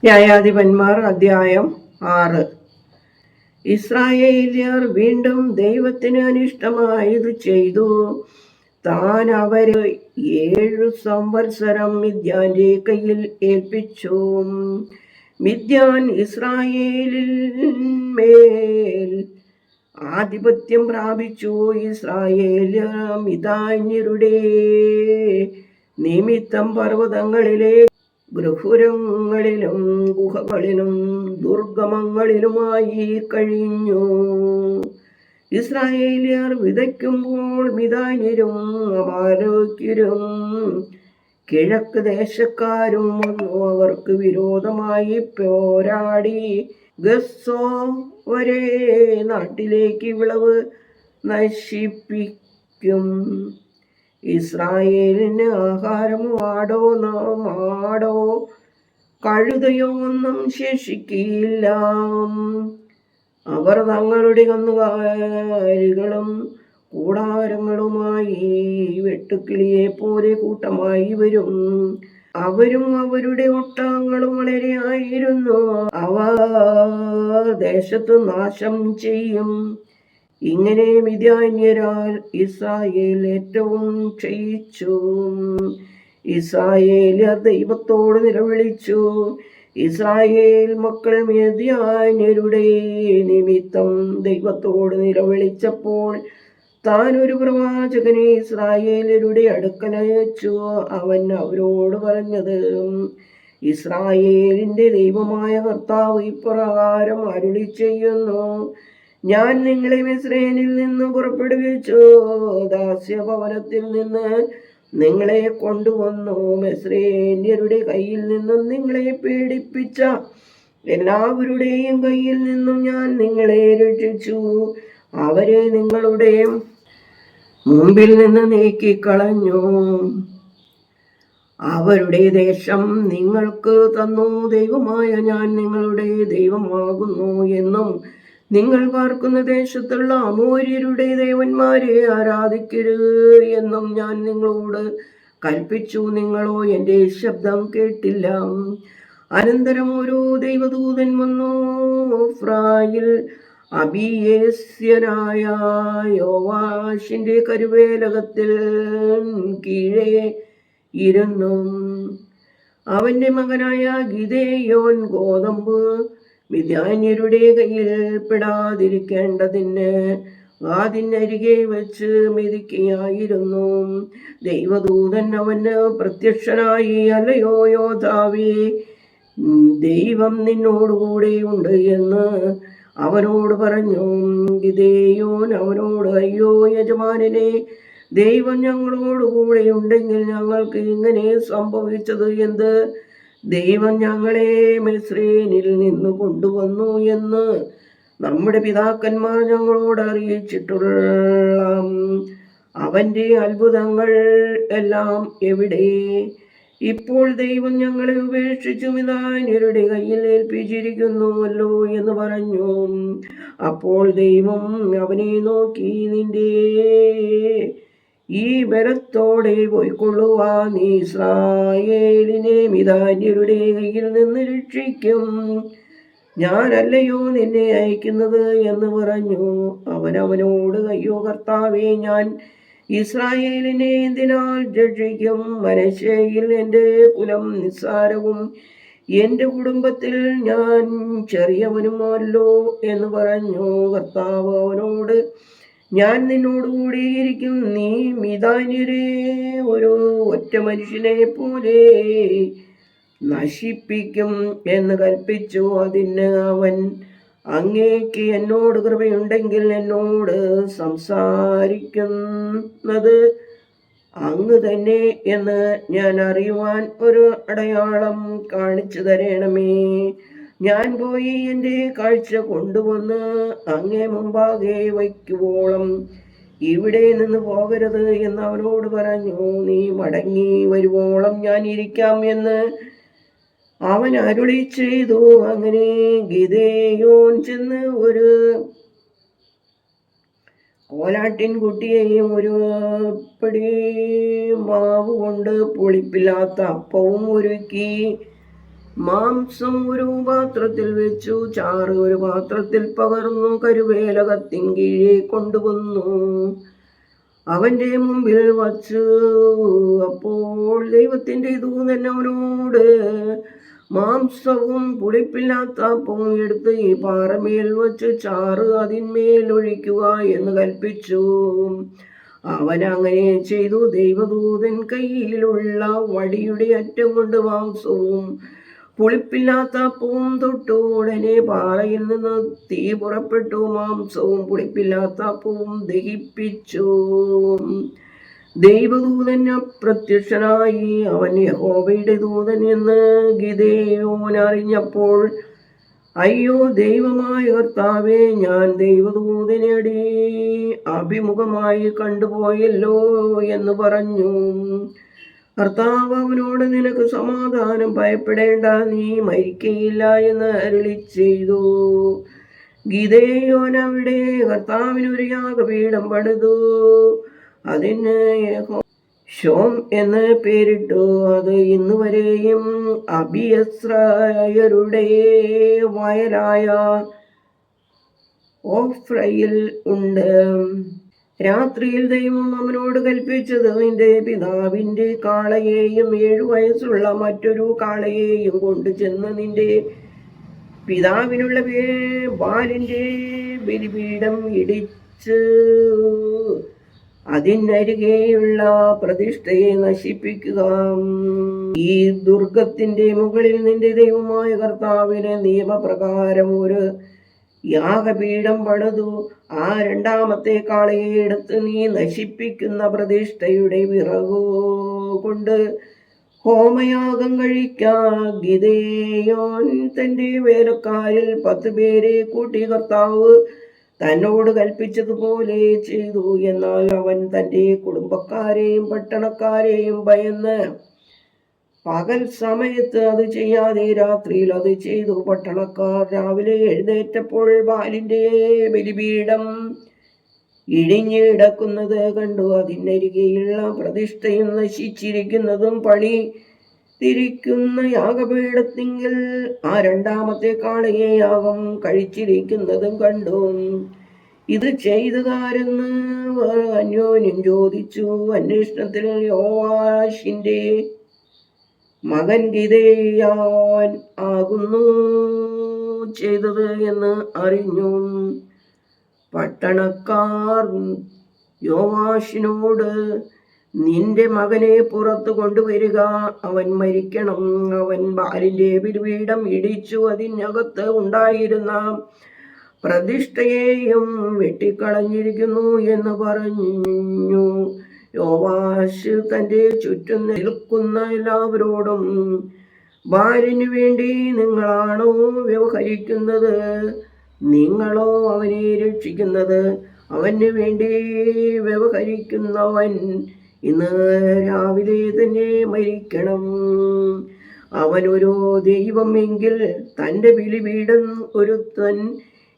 ന്യായാധിപന്മാർ അധ്യായം 6. ഇസ്രായേല്യർ വീണ്ടും ദൈവത്തിന് അനിഷ്ടമായത് ചെയ്തു. താൻ അവരെ 7 സംവത്സരം മിദ്യാന്റെ കയ്യിൽ ഏൽപ്പിച്ചു. മിദ്യാൻ ഇസ്രായേലിന്മേൽ ആധിപത്യം പ്രാപിച്ചു. ഇസ്രായേല്യർ മിദ്യാന്യരുടെ നിമിത്തം പർവ്വതങ്ങളിലെ ഗൃഹുരങ്ങളിലും ഗുഹകളിലും ദുർഗമങ്ങളിലുമായി കഴിഞ്ഞു. ഇസ്രായേല്യർ വിതയ്ക്കുമ്പോൾ മിദ്യാന്യരും അമാലേക്യരും കിഴക്ക് ദേശക്കാരും വന്നു അവർക്ക് വിരോധമായി പോരാടി ഗസ്സോ വരെ നാട്ടിലേക്ക് വിളവ് നശിപ്പിക്കും. ഇസ്രായേലിന് ആഹാരമോ മാടോ കഴുതയോ ഒന്നും ശേഷിക്കില്ല. അവർ തങ്ങളുടെ കന്നുകാലികളും കൂടാരങ്ങളുമായി വെട്ടുക്കിളിയെ പോലെ കൂട്ടമായി വരും. അവരും അവരുടെ ഒട്ടകങ്ങളും വളരെ ആയിരുന്നു. അവർ ദേശത്ത് നാശം ചെയ്യും. ഇങ്ങനെ മിദ്യാന്യരാൽ ഇസ്രായേൽ ഏറ്റവും ക്ഷയിച്ചു. ഇസ്രായേല്യർ ദൈവത്തോട് നിലവിളിച്ചു. ഇസ്രായേൽ മക്കൾ മിദ്യാന്യരുടെ നിമിത്തം ദൈവത്തോട് നിലവിളിച്ചപ്പോൾ താൻ ഒരു പ്രവാചകനെ ഇസ്രായേലരുടെ അടുക്കൽ അയച്ചു. അവൻ അവരോട് പറഞ്ഞത്, ഇസ്രായേലിന്റെ ദൈവമായ കർത്താവ് ഇപ്രകാരം അരുളി ചെയ്യുന്നു, ഞാൻ നിങ്ങളെ മിസ്രയീമിൽ നിന്ന് പുറപ്പെടുവിച്ചു. ദാസ്യഭവനത്തിൽ നിന്ന് നിങ്ങളെ കൊണ്ടുവന്നു. മിസ്രയീമ്യരുടെ കയ്യിൽ നിന്നും നിങ്ങളെ പീഡിപ്പിച്ച എല്ലാവരുടെയും കയ്യിൽ നിന്നും ഞാൻ നിങ്ങളെ രക്ഷിച്ചു. അവരെ നിങ്ങളുടെ മുമ്പിൽ നിന്ന് നീക്കിക്കളഞ്ഞു. അവരുടെ ദേശം നിങ്ങൾക്ക് തന്നു. ദൈവമായ ഞാൻ നിങ്ങളുടെ ദൈവമാകുന്നു എന്നും നിങ്ങൾ പാർക്കുന്ന ദേശത്തുള്ള അമോര്യരുടെ ദേവന്മാരെ ആരാധിക്കരുത് എന്നും ഞാൻ നിങ്ങളോട് കൽപ്പിച്ചു. നിങ്ങളോ എൻ്റെ ശബ്ദം കേട്ടില്ല. അനന്തരം ഒരു ദൈവദൂതൻ വന്നു ഒഫ്രായിൽ അബിയേസ്യനായ യോവാശിന്റെ കരുവേലകത്തിൽ കീഴെ ഇരുന്നു. അവന്റെ മകനായ ഗിദെയോൻ ഗോതമ്പ് മിദ്യാന്യരുടെ കയ്യിൽ പെടാതിരിക്കേണ്ടതിന് അതിനരികെ വെച്ച് മെതിക്കുകയായിരുന്നു. ദൈവദൂതൻ അവന് പ്രത്യക്ഷനായി, അല്ലയോ യോദ്ധാവേ, ദൈവം നിന്നോടുകൂടെ ഉണ്ട് എന്ന് അവനോട് പറഞ്ഞു. ഗിദെയോൻ അവനോട്, അയ്യോ യജമാനനെ, ദൈവം ഞങ്ങളോടുകൂടെ ഉണ്ടെങ്കിൽ ഞങ്ങൾക്ക് ഇങ്ങനെ സംഭവിച്ചത് എന്ത്? ദൈവം ഞങ്ങളെ മിസ്രയീമിൽ നിന്ന് കൊണ്ടുവന്നു എന്ന് നമ്മുടെ പിതാക്കന്മാർ ഞങ്ങളോട് അറിയിച്ചിട്ടുള്ള അവന്റെ അത്ഭുതങ്ങൾ എല്ലാം എവിടെ? ഇപ്പോൾ ദൈവം ഞങ്ങളെ ഉപേക്ഷിച്ചു മിദ്യാന്യരുടെ കയ്യിൽ ഏൽപ്പിച്ചിരിക്കുന്നുവല്ലോ എന്ന് പറഞ്ഞു. അപ്പോൾ ദൈവം അവനെ നോക്കി, നിന്റെ ഈ ബലത്തോടെ പോയിക്കൊള്ളുക, നീ ഇസ്രായേലിനെ മിദ്യാന്യരുടെ കയ്യിൽ നിന്ന് രക്ഷിക്കും. ഞാനല്ലയോ നിന്നെ അയക്കുന്നത് എന്ന് പറഞ്ഞു. അവനോട്, അയ്യോ കർത്താവേ, ഞാൻ ഇസ്രായേലിനെ എന്തിനാൽ രക്ഷിക്കും? മനശ്ശെയിൽ എൻ്റെ കുലം നിസ്സാരവും എൻ്റെ കുടുംബത്തിൽ ഞാൻ ചെറിയവനുമല്ലോ എന്ന് പറഞ്ഞു. കർത്താവ് അവനോട്, ഞാൻ നിന്നോടുകൂടിയിരിക്കും. നീ മിദ്യാന്യരെ ഒരു ഒറ്റ മനുഷ്യനെ പോലെ നശിപ്പിക്കും എന്ന് കൽപ്പിച്ചു. അതിന് അവൻ, അങ്ങേക്ക് എന്നോട് കൃപയുണ്ടെങ്കിൽ എന്നോട് സംസാരിക്കുന്നത് അങ്ങ് തന്നെ എന്ന് ഞാൻ അറിയുവാൻ ഒരു അടയാളം കാണിച്ചു തരണമേ. ഞാൻ പോയി എൻ്റെ കാഴ്ച കൊണ്ടുവന്ന് അങ്ങേ മുമ്പാകെ വയ്ക്കുവോളം ഇവിടെ നിന്ന് പോകരുത് എന്ന് അവനോട് പറഞ്ഞു. നീ മടങ്ങി വരുവോളം ഞാൻ ഇരിക്കാം എന്ന് അവൻ അരുളി ചെയ്തു. അങ്ങനെ ഗിദെയോൻ ചെന്ന് ഒരു കോലാട്ടിൻകുട്ടിയെയും ഒരു പിടി മാവ് കൊണ്ട് പുളിപ്പില്ലാത്ത അപ്പവും ഒരുക്കി മാംസം ഒരു പാത്രത്തിൽ വെച്ചു, ചാറ് ഒരു പാത്രത്തിൽ പകർന്നു, കരുവേല കത്തിൻ കീഴെ കൊണ്ടുവന്നു അവന്റെ മുമ്പിൽ വച്ചു. അപ്പോൾ ദൈവത്തിന്റെ ദൂതൻ അവനോട്, മാംസവും പുളിപ്പില്ലാത്ത അപ്പവും എടുത്ത് ഈ പാറമേൽ വച്ച് ചാറ് അതിന്മേൽ ഒഴിക്കുക എന്ന് കൽപ്പിച്ചു. അവൻ അങ്ങനെ ചെയ്തു. ദൈവദൂതൻ കയ്യിലുള്ള വടിയുടെ അറ്റം കൊണ്ട് മാംസവും പുളിപ്പില്ലാത്ത അപ്പവും തൊട്ടു. ഉടനെ പാറയിൽ നിന്ന് തീ പുറപ്പെട്ടു, മാംസവും പുളിപ്പില്ലാത്ത അപ്പവും ദഹിപ്പിച്ചു. ദൈവദൂതൻ അപ്രത്യക്ഷനായി. അവൻ യഹോവയുടെ ദൂതൻ എന്ന് ഗിദെയോൻ അറിഞ്ഞപ്പോൾ, അയ്യോ ദൈവമായ കർത്താവേ, ഞാൻ ദൈവദൂതനെ അഭിമുഖമായി കണ്ടുപോയല്ലോ എന്ന് പറഞ്ഞു. കർത്താവ് അവനോട്, നിനക്ക് സമാധാനം, ഭയപ്പെടേണ്ട, നീ മരിക്കയില്ല എന്ന് അരുളി ചെയ്തു. ഗിദെയോൻ അവിടെ കർത്താവിനൊരു യാഗപീഠം പണിതു. അതിന് ഷോം എന്ന് പേരിട്ടു. അത് ഇന്നുവരെയും അബിയസ്രായരുടെ വയലായ ഓഫ്രയിൽ ഉണ്ട്. രാത്രിയിൽ ദൈവം അവനോട് കൽപ്പിച്ചത്, നിന്റെ പിതാവിന്റെ കാളയെയും 7 വയസ്സുള്ള മറ്റൊരു കാളയെയും കൊണ്ടുചെന്ന് നിന്റെ പിതാവിനുള്ള ബാലിന്റെ ബലിപീഠം ഇടിച്ച് അതിനരികെയുള്ള പ്രതിഷ്ഠയെ നശിപ്പിക്കുക. ഈ ദുർഗത്തിന്റെ മുകളിൽ നിന്റെ ദൈവമായ കർത്താവിന് നിയമപ്രകാരം ഒരു യാഗപീഠം പണിതു. ആ 2ാമത്തെ കാളയെ എടുത്ത് നീ നശിപ്പിക്കുന്ന പ്രതിഷ്ഠയുടെ വിറകു കൊണ്ട് ഹോമയാഗം കഴിക്കാം. ഗിദെയോൻ തന്റെ വേലക്കാരിൽ 10 പേരെ കൂട്ടി കർത്താവ് തന്നോട് കൽപ്പിച്ചതുപോലെ ചെയ്തു. എന്നാൽ അവൻ തന്റെ കുടുംബക്കാരെയും പട്ടണക്കാരെയും ഭയന്ന് പകൽ സമയത്ത് അത് ചെയ്യാതെ രാത്രിയിൽ അത് ചെയ്തു. പട്ടണക്കാർ രാവിലെ എഴുന്നേറ്റപ്പോൾ ബാലിന്റെ ബലിപീഠം ഇടിഞ്ഞു കിടക്കുന്നത് കണ്ടു. അതിനരികെയുള്ള പ്രതിഷ്ഠയും നശിച്ചിരിക്കുന്നതും പണി തിരിക്കുന്ന യാഗപീഠത്തിങ്കിൽ ആ 2ാമത്തെ കാളയെ യാഗം കഴിച്ചിരിക്കുന്നതും കണ്ടു. ഇത് ചെയ്തതാരെന്ന് അന്യോന്യം ചോദിച്ചു. അന്വേഷണത്തിൽ യോവാശിന്റെ മകൻ ഗിദെയോൻ ആകുന്നു ചെയ്തത് എന്ന് അറിഞ്ഞു. പട്ടണക്കാർ യോവാശിനോട്, നിന്റെ മകനെ പുറത്തു കൊണ്ടുവരിക, അവൻ മരിക്കണം. അവൻ ബാലിന്റെ ബലിപീഠം ഇടിച്ചു അതിനകത്ത് ഉണ്ടായിരുന്ന പ്രതിഷ്ഠയെയും വെട്ടിക്കളഞ്ഞിരിക്കുന്നു എന്ന് പറഞ്ഞു. യോവാശ് തന്റെ ചുറ്റും നിൽക്കുന്ന എല്ലാവരോടും, ബാലിനു വേണ്ടി നിങ്ങളാണോ വ്യവഹരിക്കുന്നത്? നിങ്ങളോ അവനെ രക്ഷിക്കുന്നത്? അവന് വേണ്ടി വ്യവഹരിക്കുന്നവൻ ഇന്ന് രാവിലെ തന്നെ മരിക്കണം. അവനൊരു ദൈവമെങ്കിൽ തൻ്റെ ബലിപീഠം ഒരുത്തൻ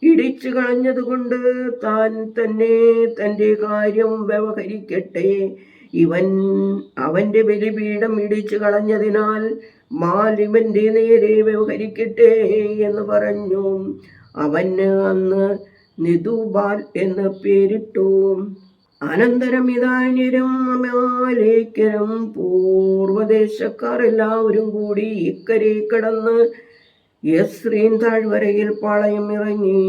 ഇടിച്ചു കളഞ്ഞതുകൊണ്ട് താൻ തന്നെ തൻ്റെ കാര്യം വ്യവഹരിക്കട്ടെ. ഇവൻ അവൻ്റെ ബലിപീഠം ഇടിച്ചു കളഞ്ഞതിനാൽ മാലിവന്റെ നേരെ വ്യവഹരിക്കട്ടെ എന്ന് പറഞ്ഞു. അവന് അന്ന് നിതുബാൽ എന്ന് പേരിട്ടു. അനന്തരം ഇദാന്യരും അമാലേക്യരും പൂർവദേശക്കാർ എല്ലാവരും കൂടി ഇക്കരെ കടന്ന് യസ്രീൻ താഴ്വരയിൽ പാളയം ഇറങ്ങി.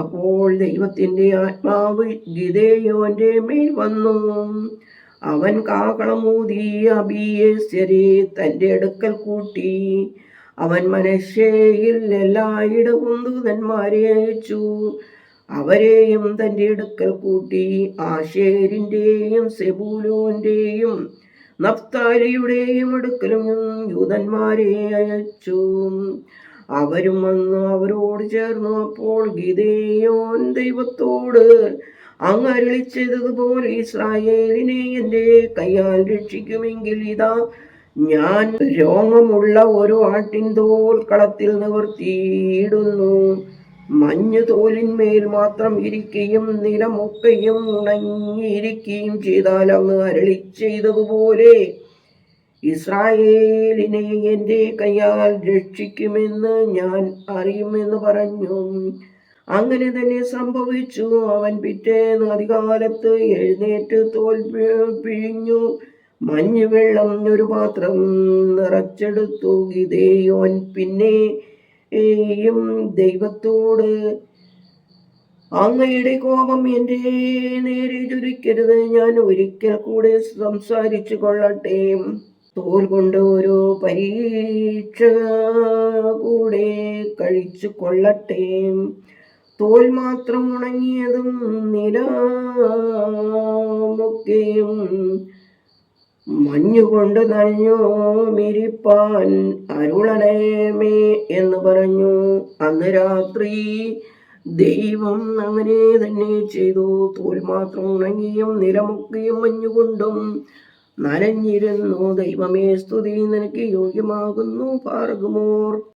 അപ്പോൾ ദൈവത്തിന്റെ ആത്മാവ് ഗിദെയോന്റെ മേൽ വന്നു. അവൻ കാഹളമൂതി അബീയേസ്യരെ തന്റെ അടുക്കൽ കൂട്ടി. അവൻ മനശ്ശെയിൽ എല്ലായിടവും ദൂതന്മാരെ അയച്ചു. അവരെയും തന്റെ അടുക്കൽ കൂട്ടി. ആശേരിന്റെയും സെബൂലൂന്റെയും നഫ്താലിയുടെയും അടുക്കലും യൂതന്മാരെ അയച്ചു. അവരും വന്ന് അവരോട് ചേർന്നു. അപ്പോൾ ഗിദെയോൻ ദൈവത്തോട്, അങ്ങ് അരുളിച്ചതുപോലെ ഇസ്രായേലിനെ എൻ്റെ കയ്യാൽ രക്ഷിക്കുമെങ്കിൽ ഇതാ, ഞാൻ രോമമുള്ള ഒരു ആട്ടിൻ തോൽ കളത്തിൽ നിവർത്തിയിടുന്നു. മഞ്ഞു തോലിന്മേൽ മാത്രം ഇരിക്കുകയും നിലമൊക്കെയും ഉണങ്ങിയിരിക്കുകയും ചെയ്താൽ അങ്ങ് അരുളി ചെയ്തതുപോലെ ഇസ്രായേലിനെ എൻ്റെ കയ്യാൽ രക്ഷിക്കുമെന്ന് ഞാൻ അറിയുമെന്ന് പറഞ്ഞു. അങ്ങനെ തന്നെ സംഭവിച്ചു. അവൻ പിറ്റേന്ന് അധികാലത്ത് എഴുന്നേറ്റ് തോൽ പിഴിഞ്ഞു മഞ്ഞുവെള്ളം ഒരു പാത്രം നിറച്ചെടുത്തു. ഗിദെയോൻ പിന്നെയും ദൈവത്തോട്, അങ്ങയുടെ കോപം എൻ്റെ നേരെ ജ്വലിക്കരുത്, ഞാൻ ഒരിക്കൽ കൂടെ സംസാരിച്ചു കൊള്ളട്ടെ. തോൽ കൊണ്ട് ഒരു പരീക്ഷ കൂടെ കഴിച്ചു കൊള്ളട്ടെ. തോൽ മാത്രം ഉണങ്ങിയതും നിലമൊക്കെയും മഞ്ഞുകൊണ്ട് നനഞ്ഞു മിരിപ്പാൻ അരുളണമേ എന്ന് പറഞ്ഞു. അന്ന് രാത്രി ദൈവം അങ്ങനെ തന്നെ ചെയ്തു. തോൽ മാത്രം ഉണങ്ങിയും നിലമൊക്കെയും മഞ്ഞുകൊണ്ടും നനഞ്ഞിരുന്നു. ദൈവമേ, സ്തുതി, നിനക്ക് യോഗ്യമാകുന്നു. പാർക്കുമോർ.